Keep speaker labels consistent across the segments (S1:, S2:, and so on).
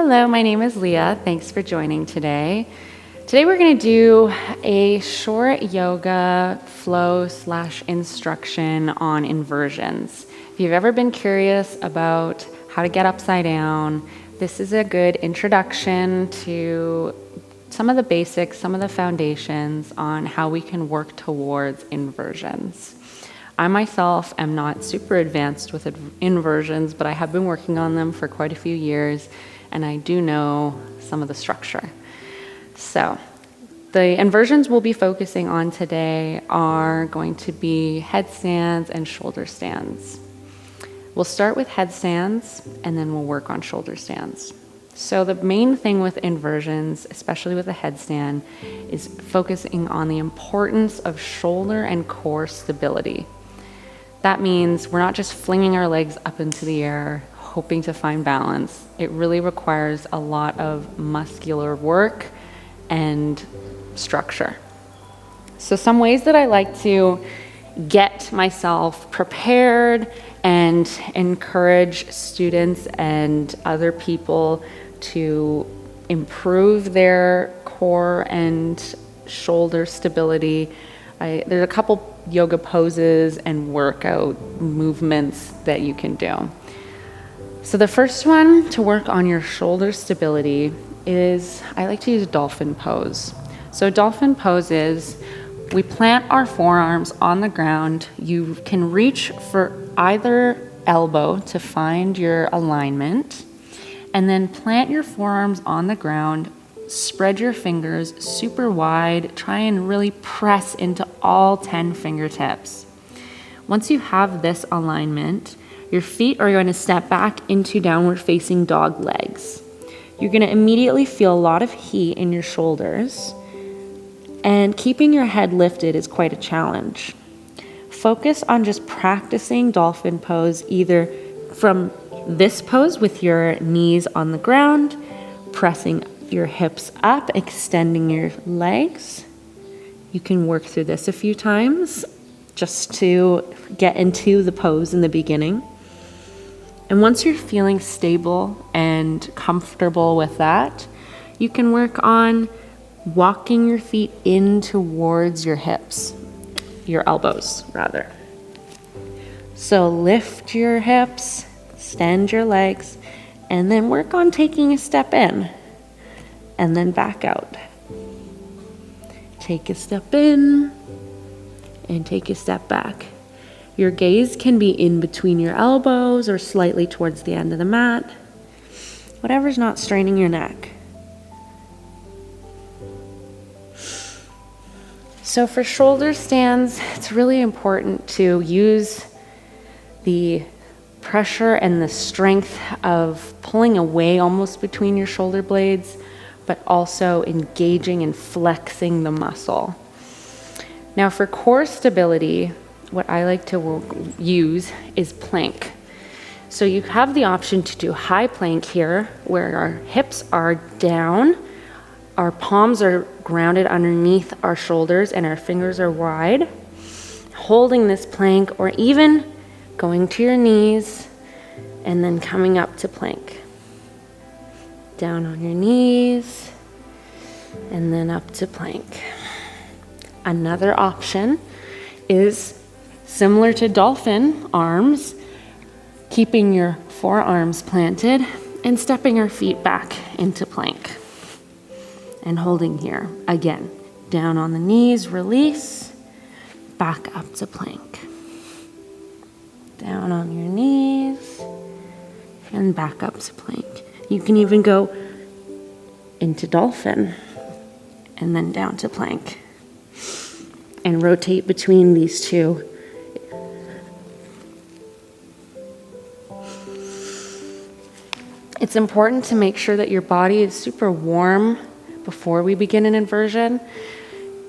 S1: Hello, my name is Leah. Thanks for joining today. Today we're going to do a short yoga flow/instruction on inversions. If you've ever been curious about how to get upside down, this is a good introduction to some of the basics, some of the foundations on how we can work towards inversions. I myself am not super advanced with inversions, but I have been working on them for quite a few years, and I do know some of the structure. So the inversions we'll be focusing on today are going to be headstands and shoulder stands. We'll start with headstands, and then we'll work on shoulder stands. So the main thing with inversions, especially with a headstand, is focusing on the importance of shoulder and core stability. That means we're not just flinging our legs up into the air, hoping to find balance. It really requires a lot of muscular work and structure. So some ways that I like to get myself prepared and encourage students and other people to improve their core and shoulder stability. There's a couple yoga poses and workout movements that you can do. So the first one to work on your shoulder stability is, I like to use dolphin pose. So dolphin pose is, we plant our forearms on the ground. You can reach for either elbow to find your alignment, and then plant your forearms on the ground, spread your fingers super wide, try and really press into all 10 fingertips. Once you have this alignment, your feet are going to step back into downward facing dog legs. You're going to immediately feel a lot of heat in your shoulders, and keeping your head lifted is quite a challenge. Focus on just practicing dolphin pose, either from this pose with your knees on the ground, pressing your hips up, extending your legs. You can work through this a few times just to get into the pose in the beginning. And once you're feeling stable and comfortable with that, you can work on walking your feet in towards your hips, your elbows rather. So lift your hips, extend your legs, and then work on taking a step in and then back out. Take a step in and take a step back. Your gaze can be in between your elbows or slightly towards the end of the mat, whatever's not straining your neck. So for shoulder stands, it's really important to use the pressure and the strength of pulling away almost between your shoulder blades, but also engaging and flexing the muscle. Now for core stability, what I like to use is plank. So you have the option to do high plank here, where our hips are down, our palms are grounded underneath our shoulders, and our fingers are wide, holding this plank, or even going to your knees and then coming up to plank. Down on your knees and then up to plank. Another option is similar to dolphin arms, keeping your forearms planted and stepping your feet back into plank. And holding here. Again, down on the knees, release, back up to plank. Down on your knees, and back up to plank. You can even go into dolphin, and then down to plank. And rotate between these two. It's important to make sure that your body is super warm before we begin an inversion.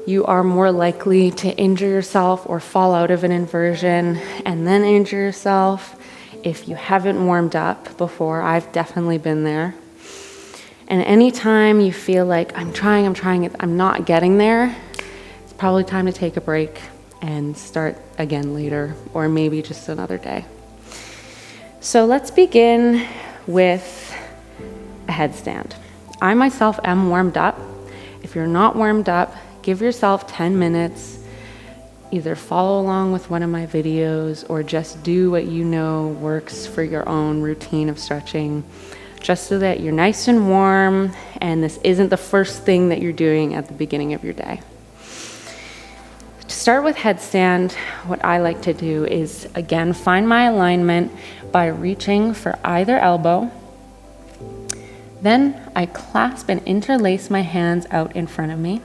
S1: You are more likely to injure yourself or fall out of an inversion and then injure yourself if you haven't warmed up before. I've definitely been there. And anytime you feel like I'm trying, I'm not getting there, it's probably time to take a break and start again later, or maybe just another day. So let's begin with a headstand. I myself am warmed up. If you're not warmed up, give yourself 10 minutes. Either follow along with one of my videos or just do what you know works for your own routine of stretching, just so that you're nice and warm and this isn't the first thing that you're doing at the beginning of your day. To start with headstand, what I like to do is, again, find my alignment by reaching for either elbow. Then I clasp and interlace my hands out in front of me.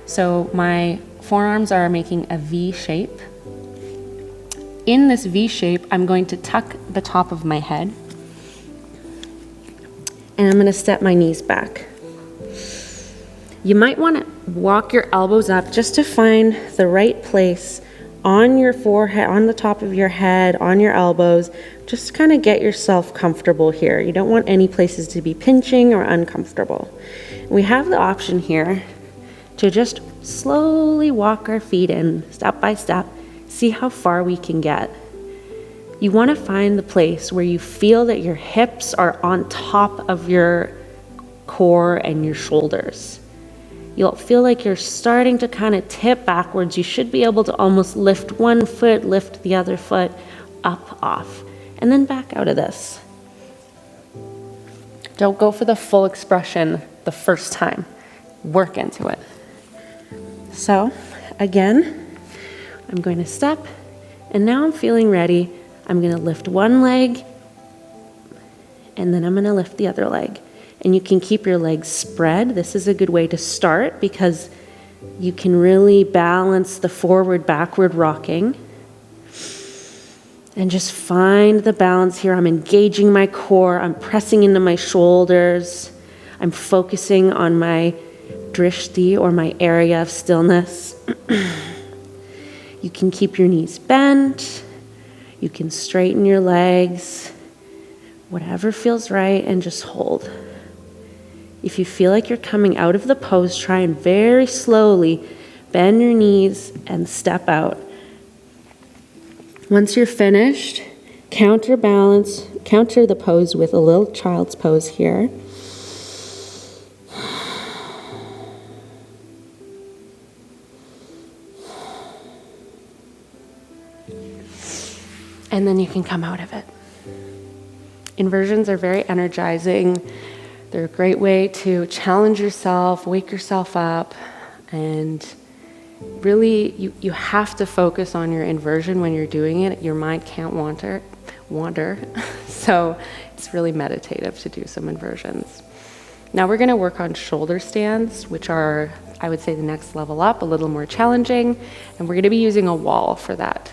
S1: So my forearms are making a V shape. In this V shape, I'm going to tuck the top of my head. And I'm going to step my knees back. You might want to walk your elbows up just to find the right place on your forehead, on the top of your head, on your elbows. Just kind of get yourself comfortable here. You don't want any places to be pinching or uncomfortable. We have the option here to just slowly walk our feet in step by step, see how far we can get. You want to find the place where you feel that your hips are on top of your core and your shoulders. You'll feel like you're starting to kind of tip backwards. You should be able to almost lift one foot, lift the other foot up, off, and then back out of this. Don't go for the full expression the first time. Work into it. So again, I'm going to step, and now I'm feeling ready. I'm going to lift one leg, and then I'm going to lift the other leg. And you can keep your legs spread. This is a good way to start because you can really balance the forward-backward rocking. And just find the balance here. I'm engaging my core. I'm pressing into my shoulders. I'm focusing on my drishti, or my area of stillness. You can keep your knees bent. You can straighten your legs. Whatever feels right, and just hold. If you feel like you're coming out of the pose, try and very slowly bend your knees and step out. Once you're finished, counterbalance, counter the pose with a little child's pose here. And then you can come out of it. Inversions are very energizing. They're a great way to challenge yourself, wake yourself up, and really you have to focus on your inversion when you're doing it. Your mind can't wander. So it's really meditative to do some inversions. Now we're going to work on shoulder stands, which are, I would say, the next level up, a little more challenging, and we're going to be using a wall for that.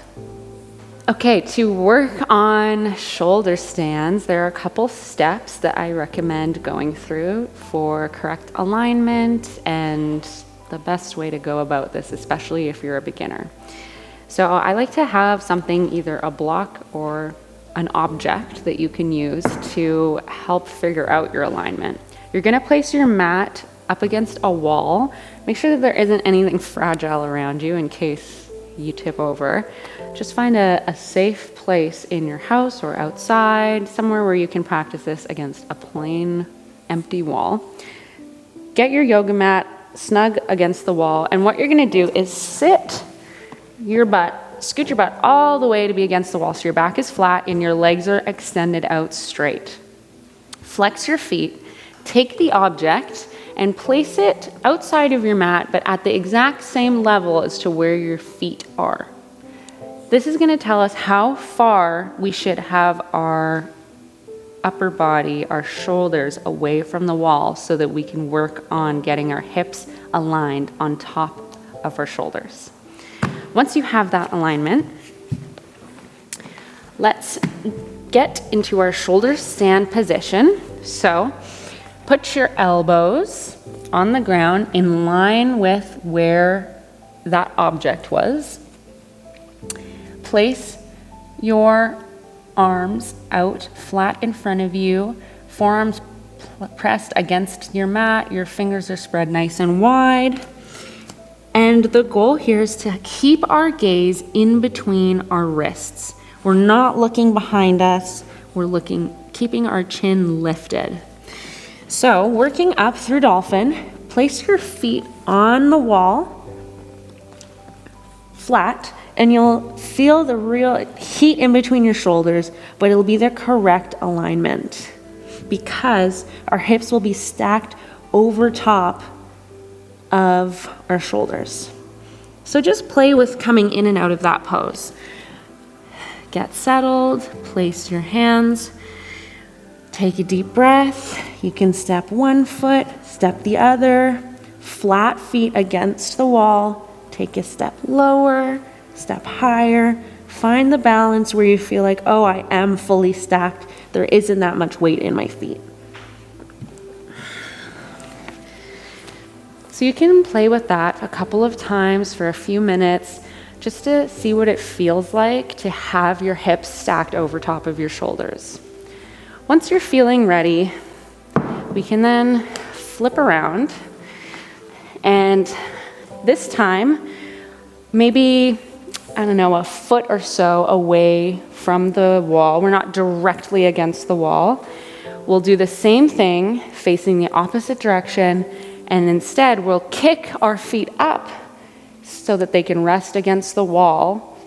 S1: Okay, to work on shoulder stands, there are a couple steps that I recommend going through for correct alignment and the best way to go about this, especially if you're a beginner. So I like to have something, either a block or an object that you can use to help figure out your alignment. You're going to place your mat up against a wall. Make sure that there isn't anything fragile around you in case you tip over. Just find a safe place in your house or outside, somewhere where you can practice this against a plain, empty wall. Get your yoga mat snug against the wall, and what you're going to do is sit your butt, scoot your butt all the way to be against the wall so your back is flat and your legs are extended out straight. Flex your feet, take the object, and place it outside of your mat, but at the exact same level as to where your feet are. This is going to tell us how far we should have our upper body, our shoulders away from the wall so that we can work on getting our hips aligned on top of our shoulders. Once you have that alignment, let's get into our shoulder stand position. So put your elbows on the ground in line with where that object was. Place your arms out flat in front of you, forearms pressed against your mat, your fingers are spread nice and wide. And the goal here is to keep our gaze in between our wrists. We're not looking behind us, we're keeping our chin lifted.
S2: So working up through dolphin, place your feet on the wall, flat, and you'll feel the real heat in between your shoulders, but it'll be the correct alignment because our hips will be stacked over top of our shoulders. So just play with coming in and out of that pose. Get settled, place your hands, take a deep breath. You can step one foot, step the other, flat feet against the wall, take a step lower, step higher. Find the balance where you feel like, oh, I am fully stacked. There isn't that much weight in my feet. So you can play with that a couple of times for a few minutes just to see what it feels like to have your hips stacked over top of your shoulders. Once you're feeling ready, we can then flip around, and this time, maybe, I don't know, a foot or so away from the wall. We're not directly against the wall. We'll do the same thing facing the opposite direction, and instead we'll kick our feet up so that they can rest against the wall,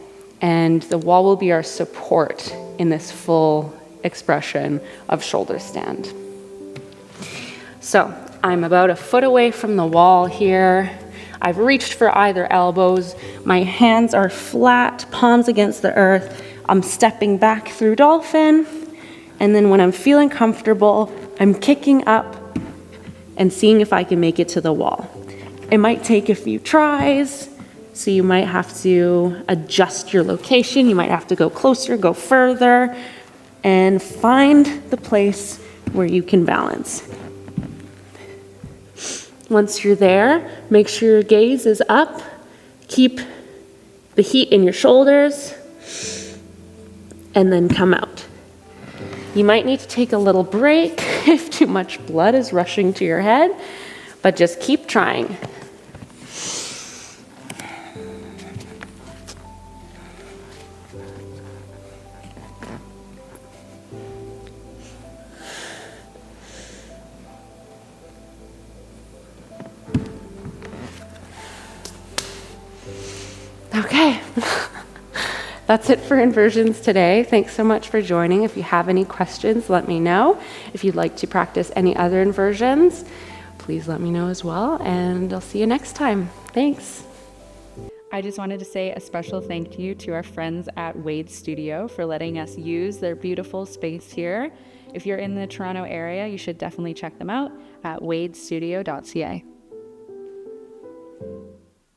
S2: and the wall will be our support in this full expression of shoulder stand. So I'm about a foot away from the wall here. I've reached for either elbows. My hands are flat, palms against the earth. I'm stepping back through dolphin, and then when I'm feeling comfortable, I'm kicking up and seeing if I can make it to the wall. It might take a few tries, so you might have to adjust your location. You might have to go closer, go further, and find the place where you can balance. Once you're there, make sure your gaze is up. Keep the heat in your shoulders, and then come out. You might need to take a little break if too much blood is rushing to your head, but just keep trying. Okay, that's it for inversions today. Thanks so much for joining. If you have any questions, let me know. If you'd like to practice any other inversions, please let me know as well, and I'll see you next time. Thanks.
S1: I just wanted to say a special thank you to our friends at Wade Studio for letting us use their beautiful space here. If you're in the Toronto area, you should definitely check them out at wadestudio.ca.